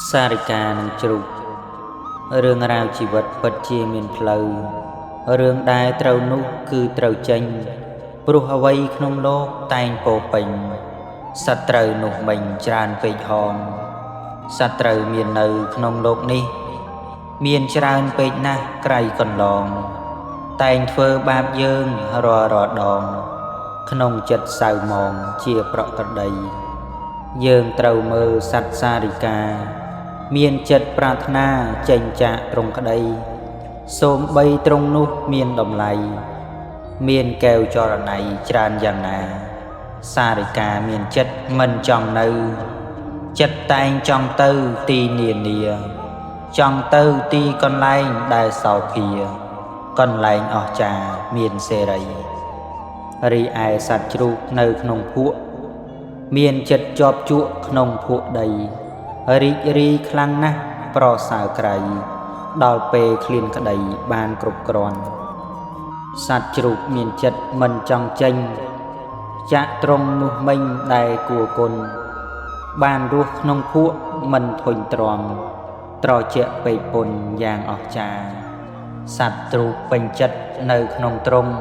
សារិកានឹងជ្រូករឿងរ៉ាវជីវិតពិតជាមានផ្លូវរឿងដែលត្រូវនោះគឺត្រូវចេញព្រោះអ្វីក្នុងលោកតែងពោពេញសត្រូវនោះមិញច្រើនពេកហងសត្រូវមាននៅក្នុងលោកនេះមានច្រើនពេកណាស់ក្រៃកន្លងតែងធ្វើបាបយើងរាល់ដងក្នុងចិត្តសៅមងជាប្រក្រតីយើងត្រូវមើលសត្វសារិកាមានចិត្តប្រាថ្នាចេញចាកត្រង់ក្តីសូមបីត្រង់នោះមានតម្លៃមានកែវចរណៃច្រើនយ៉ាងណាសារិកាមានចិត្តមិនចង់នៅចិត្តតែងចង់ទៅទីនានាចង់ទៅទីកន្លែងដែលសោភាកន្លែងអស្ចារ្យមានសេរីរីឯសត្វជ្រូកនៅក្នុងភក់មានចិត្តជាប់ជក់ក្នុងភក់ដីរីករាយខ្លាំងណាស់ប្រសើរក្រៃដល់ពេលឃ្លានក្តីបានគ្រប់គ្រាន់សត្វជ្រូកមានចិត្តមិនចង់ចេញចាក់ត្រង់នោះមិញដែលគួរគុណបានរស់ក្នុងភក់មិនធុញទ្រាំត្រជាក់ពេកពុនយ៉ាងអស្ចារ្យសត្វជ្រូកពេញចិត្តនៅក្នុងទ្រង់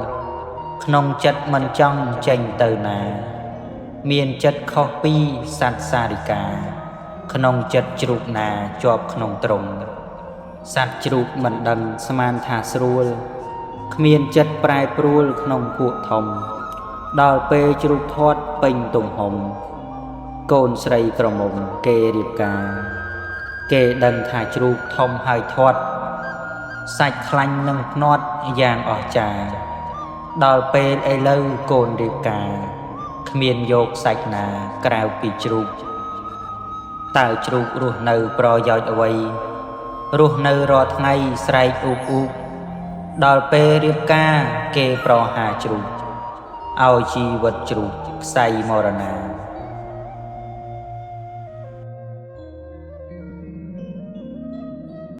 ក្នុងចិត្តមិនចង់ចេញទៅណាមានចិត្តខុសពីសត្វសារិកាក្នុងចិត្តជ្រូកណាជាប់ក្នុងទ្រង់សត្វជ្រូកមិនដឹងស្មានថាស្រួលគ្មានចិត្តប្រែប្រួលក្នុងពួកធំដល់ពេលជ្រូកធាត់ពេញទំហំកូនស្រីក្រមុំគេរៀបការគេដឹងថាជ្រូកធំហើយធាត់សាច់ខ្លាញ់នឹងភ្នាត់យ៉ាងអស្ចារ្យដល់ពេលឥឡូវកូនរៀបការគ្មានយកសាច់ណាក្រៅពីជ្រូកតើជ្រូករស់នៅប្រយោជន៍អ្វីរស់នៅរាល់ថ្ងៃស្រែកអ៊ូបដល់ពេលរៀបការគេប្រហាជ្រូកឲ្យជីវិតជ្រូកខ្សែមរណា